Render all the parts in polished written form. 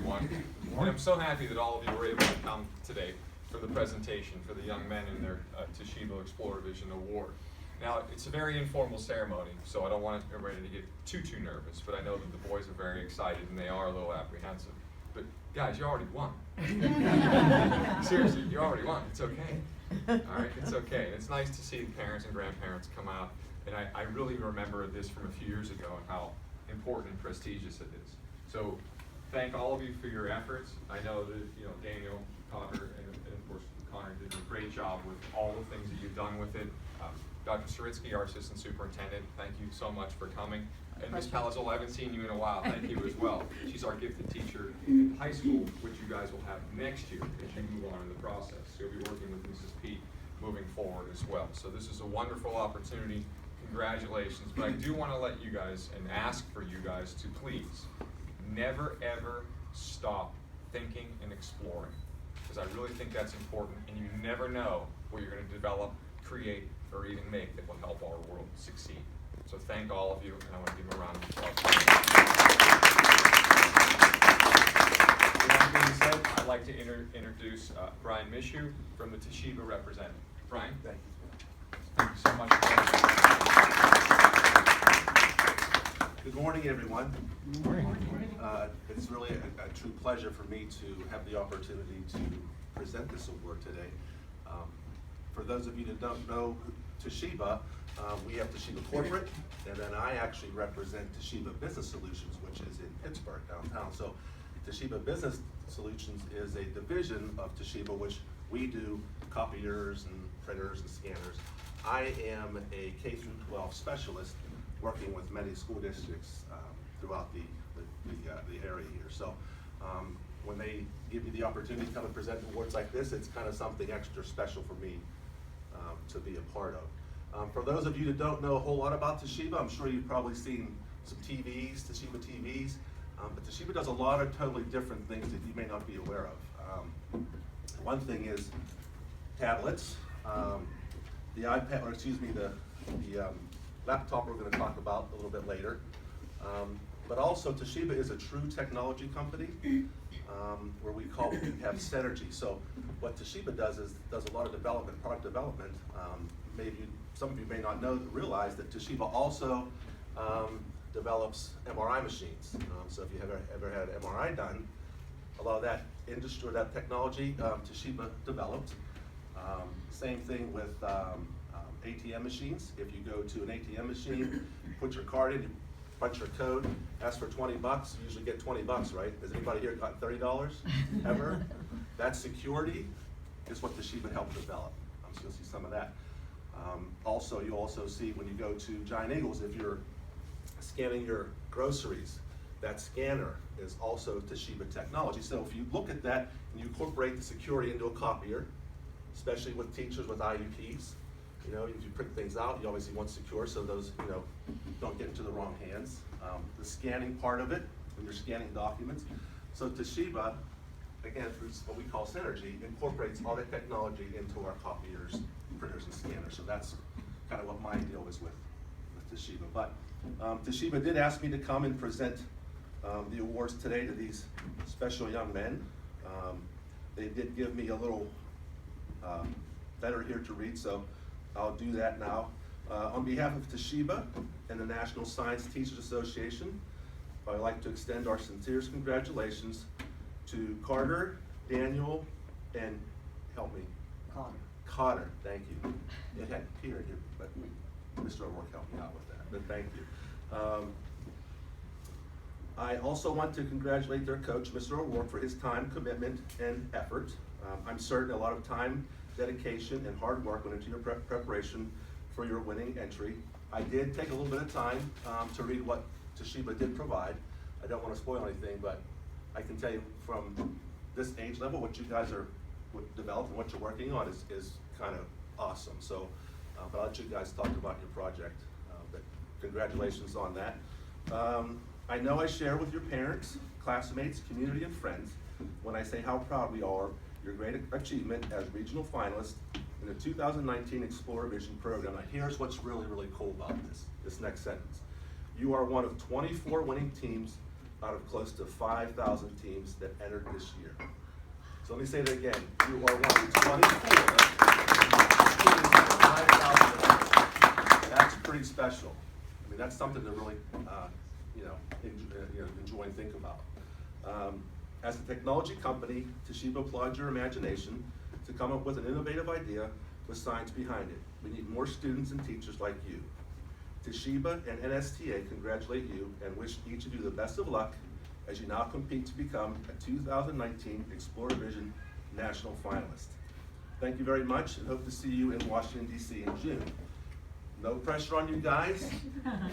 everyone. And I'm so happy that all of you were able to come today for the presentation for the young men in their Toshiba Explorer Vision Award. Now, it's a very informal ceremony, so I don't want everybody to get too nervous, but I know that the boys are very excited and they are a little apprehensive. But guys, you already won. Seriously, you already won. It's okay. All right, it's okay. And it's nice to see the parents and grandparents come out. And I really remember this from a few years ago and how important and prestigious it is. So thank all of you for your efforts. I know that Daniel, Connor, and of course Connor did a great job with all the things that you've done with it. Dr. Saritsky, our assistant superintendent, thank you so much for coming. And Ms. Palazzolo, I haven't seen you in a while. Thank you as well. She's our gifted teacher in high school, which you guys will have next year as you move on in the process. So you'll be working with Mrs. Pete moving forward as well. So this is a wonderful opportunity. Congratulations. But I do want to let you guys and ask for you guys to please never ever stop thinking and exploring, because I really think that's important, and you never know what you're going to develop, create, or even make that will help our world succeed. So thank all of you, and I want to give them a round of applause. With that being said, I'd like to introduce Brian Mishu from the Toshiba representative. Brian, thank you. Thank you so much. Good morning, everyone. Good morning. It's really a true pleasure for me to have the opportunity to present this award today. For those of you that don't know Toshiba, we have Toshiba Corporate, and then I actually represent Toshiba Business Solutions, which is in Pittsburgh, downtown. So Toshiba Business Solutions is a division of Toshiba, which we do copiers and printers and scanners. I am a K-12 specialist working with many school districts throughout the area here. So when they give me the opportunity to come and present awards like this, it's kind of something extra special for me to be a part of. For those of you that don't know a whole lot about Toshiba, I'm sure you've probably seen some TVs, Toshiba TVs, but Toshiba does a lot of totally different things that you may not be aware of. One thing is tablets, the iPad, or excuse me, the laptop we're going to talk about a little bit later. But also Toshiba is a true technology company where we have synergy. So what Toshiba does is does a lot of development, product development. Maybe some of you may not realize that Toshiba also develops MRI machines. So if you have ever had an MRI done, a lot of that industry, that technology, Toshiba developed. Same thing with ATM machines. If you go to an ATM machine, put your card in, you punch your code, ask for 20 bucks, you usually get 20 bucks, right? Has anybody here got $30 ever? That security is what Toshiba helped develop. So you'll see some of that. Also, you also see when you go to Giant Eagles, if you're scanning your groceries, that scanner is also Toshiba technology. So if you look at that and you incorporate the security into a copier, especially with teachers with IEPs, if you print things out, you obviously want secure so those don't get into the wrong hands. The scanning part of it, when you're scanning documents. So Toshiba, again, through what we call synergy, incorporates all that technology into our copiers, printers, and scanners. So that's kind of what my deal is with Toshiba. But Toshiba did ask me to come and present the awards today to these special young men. They did give me a little letter here to read, so I'll do that now. On behalf of Toshiba and the National Science Teachers Association, I'd like to extend our sincerest congratulations to Carter, Daniel, and help me. Connor, thank you. It had Peter here, but Mr. O'Rourke helped me out with that, but thank you. I also want to congratulate their coach, Mr. O'Rourke, for his time, commitment, and effort. I'm certain a lot of time, dedication, and hard work went into your preparation for your winning entry. I did take a little bit of time to read what Toshiba did provide. I don't want to spoil anything, but I can tell you from this age level, what you guys are developed and what you're working on is kind of awesome. So, but I'll let you guys talk about your project. But congratulations on that. I know I share with your parents, classmates, community, and friends when I say how proud we are of your great achievement as regional finalists in the 2019 Explorer Vision program. Now here's what's really, really cool about this next sentence. You are one of 24 winning teams out of close to 5,000 teams that entered this year. So let me say that again. You are one of 24 teams out of 5,000. That's pretty special. I mean, that's something to really, enjoy and think about. As a technology company, Toshiba applied your imagination to come up with an innovative idea with science behind it. We need more students and teachers like you. Toshiba and NSTA congratulate you and wish each of you the best of luck as you now compete to become a 2019 Explorer Vision National Finalist. Thank you very much and hope to see you in Washington, D.C. in June. No pressure on you guys,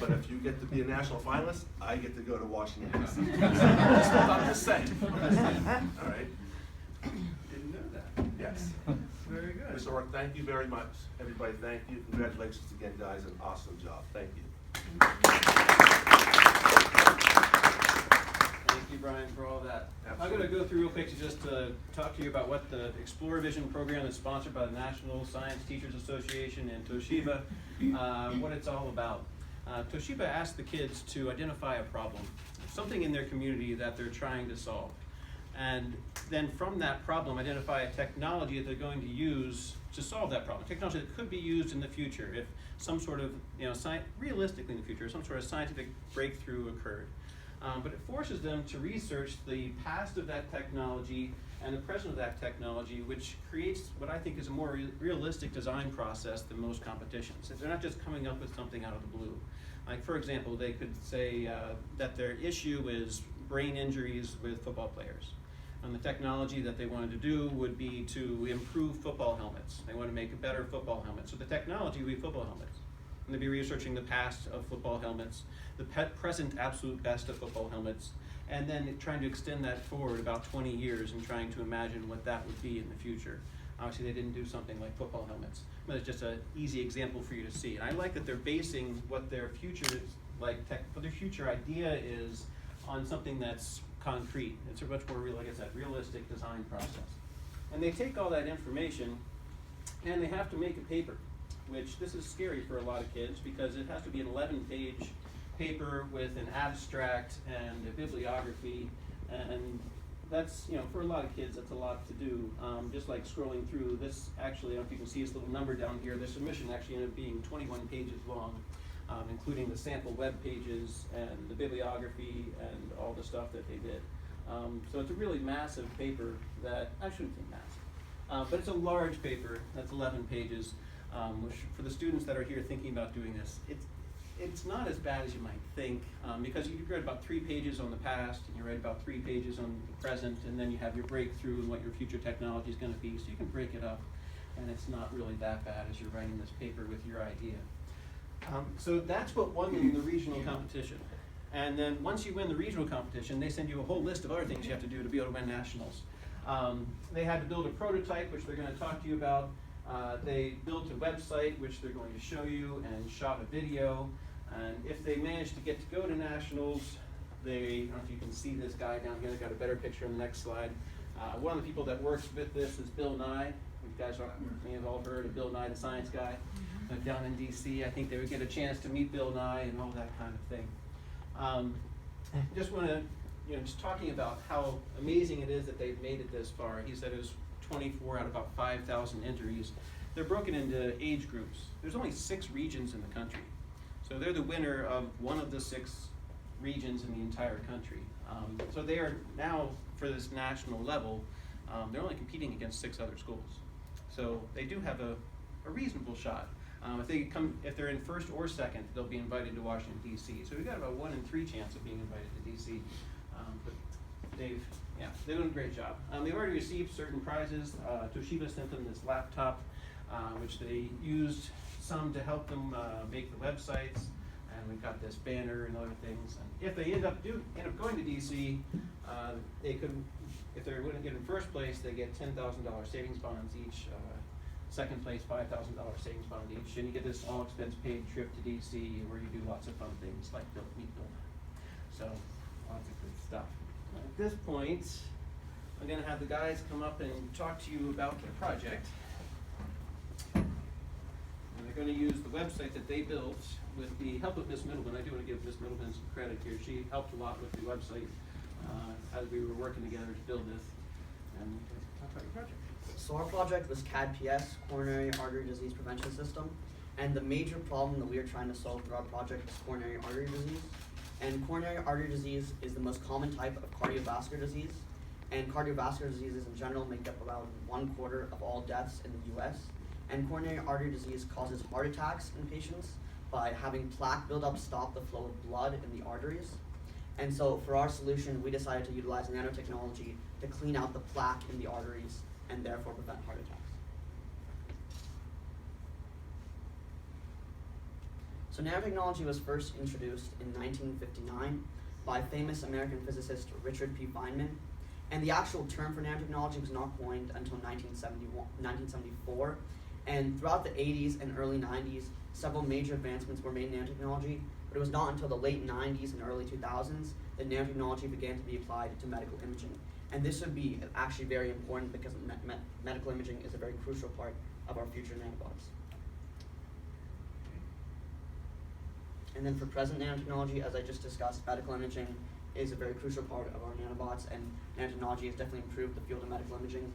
but if you get to be a national finalist, I get to go to Washington, D.C. That's what I'm just saying. All right? Didn't know that. Yes. Very good. Mr. Ork, thank you very much. Everybody, thank you. Congratulations again, guys. An awesome job. Thank you. Thank you, Brian, for all that. I'm going to go through real quick to just talk to you about what the Explorer Vision program that's sponsored by the National Science Teachers Association and Toshiba, what it's all about. Toshiba asked the kids to identify a problem, something in their community that they're trying to solve. And then from that problem, identify a technology that they're going to use to solve that problem. Technology that could be used in the future if some sort of, realistically in the future, some sort of scientific breakthrough occurred. But it forces them to research the past of that technology and the present of that technology, which creates what I think is a more realistic design process than most competitions. They're not just coming up with something out of the blue. Like, for example, they could say that their issue is brain injuries with football players. And the technology that they wanted to do would be to improve football helmets. They want to make a better football helmet. So the technology would be football helmets. And they'd be researching the past of football helmets, the present absolute best of football helmets, and then trying to extend that forward about 20 years and trying to imagine what that would be in the future. Obviously, they didn't do something like football helmets, but it's just an easy example for you to see. And I like that they're basing what their future is like, what their future idea is on something that's concrete. It's a much more, like I said, realistic design process. And they take all that information and they have to make a paper, which this is scary for a lot of kids because it has to be an 11-page paper with an abstract and a bibliography, and that's, for a lot of kids, that's a lot to do. Just like scrolling through this, actually, I don't know if you can see this little number down here, their submission actually ended up being 21 pages long, including the sample web pages and the bibliography and all the stuff that they did. So it's a really massive paper that, I shouldn't say massive, but it's a large paper that's 11 pages, which for the students that are here thinking about doing this, it's not as bad as you might think, because you read about 3 pages on the past, and you read about 3 pages on the present, and then you have your breakthrough and what your future technology is going to be, so you can break it up, and it's not really that bad as you're writing this paper with your idea. So that's what won them the regional competition. And then once you win the regional competition, they send you a whole list of other things you have to do to be able to win nationals. They had to build a prototype, which they're going to talk to you about. They built a website, which they're going to show you, and shot a video. And if they manage to get to go to nationals, I don't know if you can see this guy down here. They've got a better picture on the next slide. One of the people that works with this is Bill Nye. You guys may have all heard of Bill Nye, the science guy. Down in D.C., I think they would get a chance to meet Bill Nye and all that kind of thing. Just want to, just talking about how amazing it is that they've made it this far. He said it was 24 out of about 5,000 entries. They're broken into age groups. There's only 6 regions in the country. So they're the winner of one of the 6 regions in the entire country. So they are now, for this national level, they're only competing against 6 other schools. So they do have a reasonable shot. If they're in first or second, they'll be invited to Washington, D.C. So we've got about 1 in 3 chance of being invited to D.C. But they're doing a great job. They've already received certain prizes. Toshiba sent them this laptop, which they used some to help them make the websites, and we've got this banner and other things. And if they end up going to DC, they could, if they're going to get in first place, they get $10,000 savings bonds each. Second place, $5,000 savings bond each, and you get this all expense paid trip to DC where you do lots of fun things like meet Bill. So lots of good stuff. At this point, I'm going to have the guys come up and talk to you about the project. And they're gonna use the website that they built with the help of Miss Middleton. I do wanna give Miss Middleton some credit here. She helped a lot with the website, as we were working together to build this. And talk about your project. So our project was CAD-PS, Coronary Artery Disease Prevention System, and the major problem that we are trying to solve through our project is coronary artery disease. And coronary artery disease is the most common type of cardiovascular disease, and cardiovascular diseases in general make up about 1/4 of all deaths in the US. And coronary artery disease causes heart attacks in patients by having plaque buildup stop the flow of blood in the arteries. And so for our solution, we decided to utilize nanotechnology to clean out the plaque in the arteries and therefore prevent heart attacks. So nanotechnology was first introduced in 1959 by famous American physicist Richard P. Feynman, and the actual term for nanotechnology was not coined until 1974, and throughout the 80s and early 90s, several major advancements were made in nanotechnology, but it was not until the late 90s and early 2000s that nanotechnology began to be applied to medical imaging. And this would be actually very important because medical imaging is a very crucial part of our future nanobots. And then for present nanotechnology, as I just discussed, medical imaging is a very crucial part of our nanobots, and nanotechnology has definitely improved the field of medical imaging.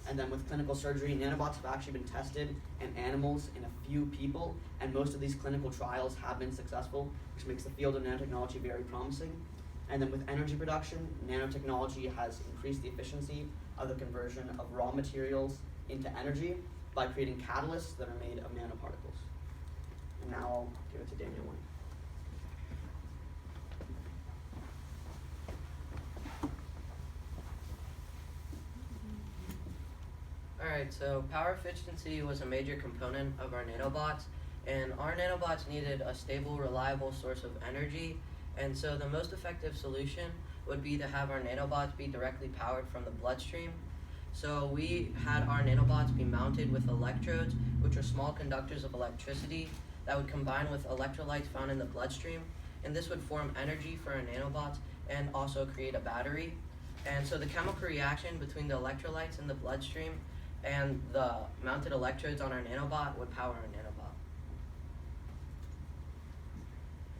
And then with clinical surgery, nanobots have actually been tested in animals in a few people, and most of these clinical trials have been successful, which makes the field of nanotechnology very promising. And then with energy production, nanotechnology has increased the efficiency of the conversion of raw materials into energy by creating catalysts that are made of nanoparticles. And now I'll give it to Daniel Wayne. Alright, so power efficiency was a major component of our nanobots, and our nanobots needed a stable, reliable source of energy, and so the most effective solution would be to have our nanobots be directly powered from the bloodstream. So we had our nanobots be mounted with electrodes, which are small conductors of electricity that would combine with electrolytes found in the bloodstream, and this would form energy for our nanobots and also create a battery. And so the chemical reaction between the electrolytes in the bloodstream and the mounted electrodes on our nanobot would power our nanobot.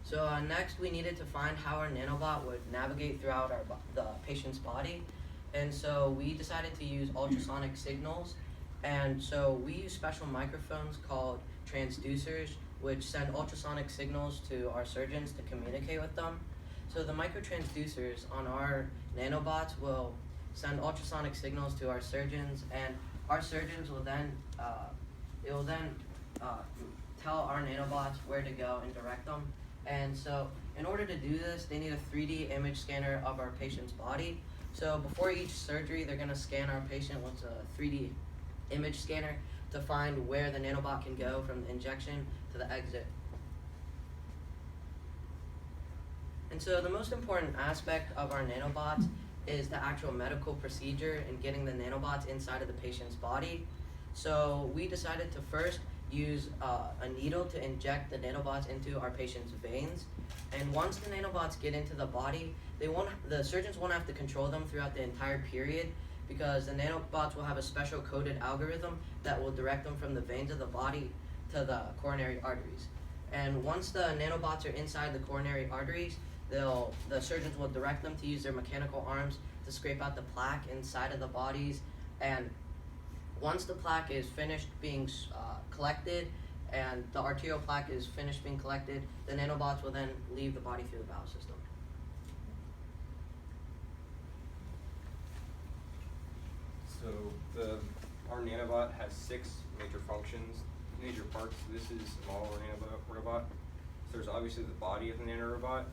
So next we needed to find how our nanobot would navigate throughout the patient's body, and so we decided to use ultrasonic signals, and so we use special microphones called transducers which send ultrasonic signals to our surgeons to communicate with them. So the microtransducers on our nanobots will send ultrasonic signals to our surgeons, and our surgeons will then tell our nanobots where to go and direct them. And so in order to do this, they need a 3D image scanner of our patient's body. So before each surgery, they're going to scan our patient with a 3D image scanner to find where the nanobot can go from the injection to the exit. And so the most important aspect of our nanobots is the actual medical procedure and getting the nanobots inside of the patient's body. So we decided to first use a needle to inject the nanobots into our patient's veins. And once the nanobots get into the body, the surgeons won't have to control them throughout the entire period, because the nanobots will have a special coded algorithm that will direct them from the veins of the body to the coronary arteries. And once the nanobots are inside the coronary arteries, the surgeons will direct them to use their mechanical arms to scrape out the plaque inside of the bodies. And once the plaque is finished being collected and the arterial plaque is finished being collected, the nanobots will then leave the body through the bowel system. So our nanobot has 6 major parts. This is a model nanorobot. So there's obviously the body of the nanorobot.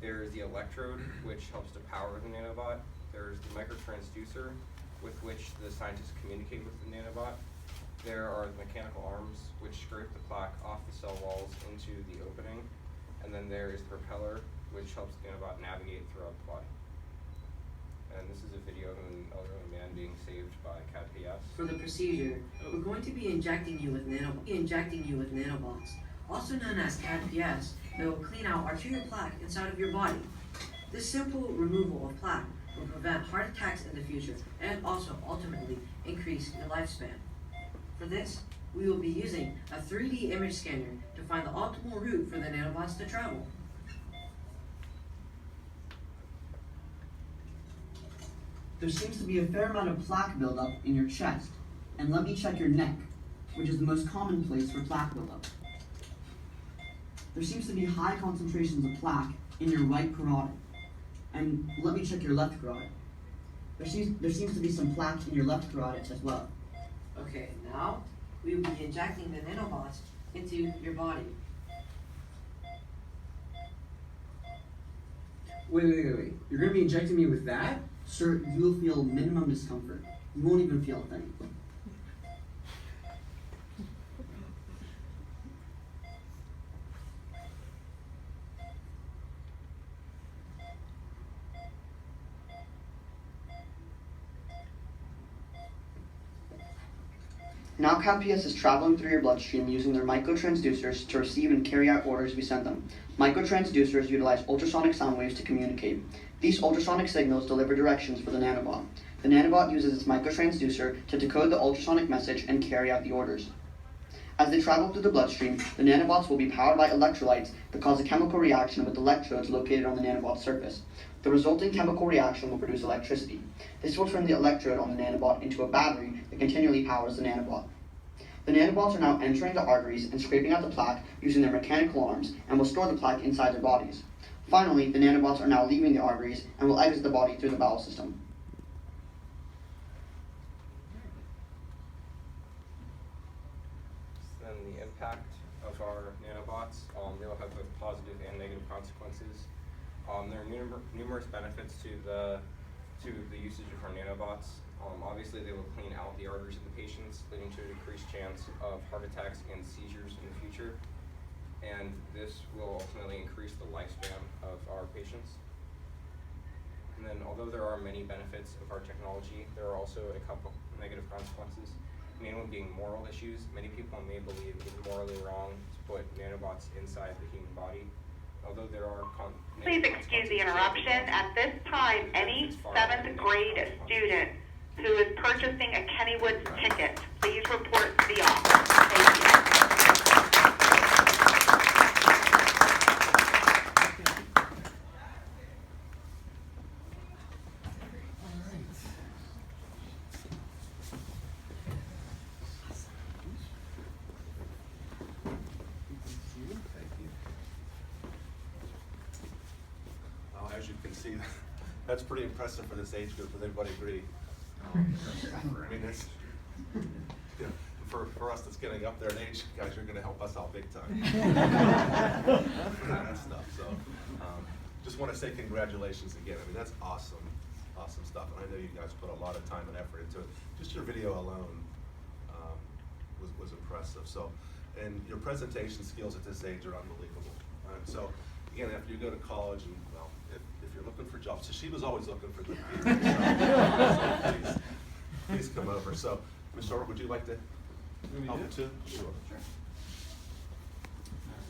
There's the electrode, which helps to power the nanobot. There's the microtransducer, with which the scientists communicate with the nanobot. There are the mechanical arms, which scrape the plaque off the cell walls into the opening. And then there is the propeller, which helps the nanobot navigate throughout the body. And this is a video of an elderly man being saved by CAD-PS. For the procedure, we're going to be injecting you with nanobots, also known as CAD-PS, that will clean out arterial plaque inside of your body. This simple removal of plaque will prevent heart attacks in the future and also ultimately increase your lifespan. For this, we will be using a 3D image scanner to find the optimal route for the nanobots to travel. There seems to be a fair amount of plaque buildup in your chest, and let me check your neck, which is the most common place for plaque buildup. There seems to be high concentrations of plaque in your right carotid, and let me check your left carotid. There seems to be some plaque in your left carotid as well. Okay, now we will be injecting the nanobots into your body. Wait. You're gonna be injecting me with that? Sir, you will feel minimum discomfort. You won't even feel a thing. Now CalPS is traveling through your bloodstream using their microtransducers to receive and carry out orders we send them. Microtransducers utilize ultrasonic sound waves to communicate. These ultrasonic signals deliver directions for the nanobot. The nanobot uses its microtransducer to decode the ultrasonic message and carry out the orders. As they travel through the bloodstream, the nanobots will be powered by electrolytes that cause a chemical reaction with electrodes located on the nanobot's surface. The resulting chemical reaction will produce electricity. This will turn the electrode on the nanobot into a battery that continually powers the nanobot. The nanobots are now entering the arteries and scraping out the plaque using their mechanical arms and will store the plaque inside their bodies. Finally, the nanobots are now leaving the arteries and will exit the body through the bowel system. Then the impact of our nanobots, they will have both positive and negative consequences. There are numerous benefits to the usage of our nanobots. Obviously, they will clean out the arteries of the patients, leading to a decreased chance of heart attacks and seizures in the future. And this will ultimately increase the lifespan of our patients. And then, although there are many benefits of our technology, there are also a couple negative consequences. Main one being moral issues. Many people may believe it is morally wrong to put nanobots inside the human body. Although there are Please excuse the interruption. At this time, any 7th grade student who is purchasing a Kennywood ticket, please report to the office. Thank you. As you can see, that's pretty impressive for this age group. Does everybody agree? I mean, it's, you know, for us that's getting up there in age, guys, you're going to help us out big time. That stuff. So, just want to say congratulations again. I mean, that's awesome stuff. And I know you guys put a lot of time and effort into it. Just your video alone was impressive. So, and your presentation skills at this age are unbelievable. So, again, after you go to college and, well, if you're looking for jobs, Toshiba's always looking for good people. So please come over. So, Ms. Short, would you like to help too? Sure.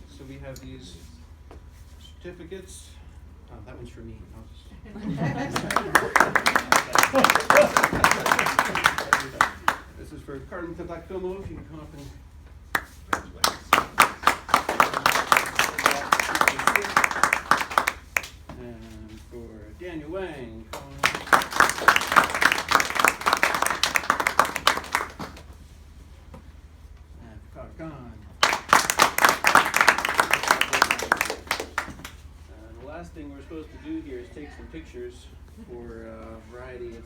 So we have these certificates. Oh, that one's for me. This is for Cardinal Tobacco. If you can come up and Congratulations. and for Daniel Wang. And for Carter Khan. The last thing we're supposed to do here is take some pictures for a variety of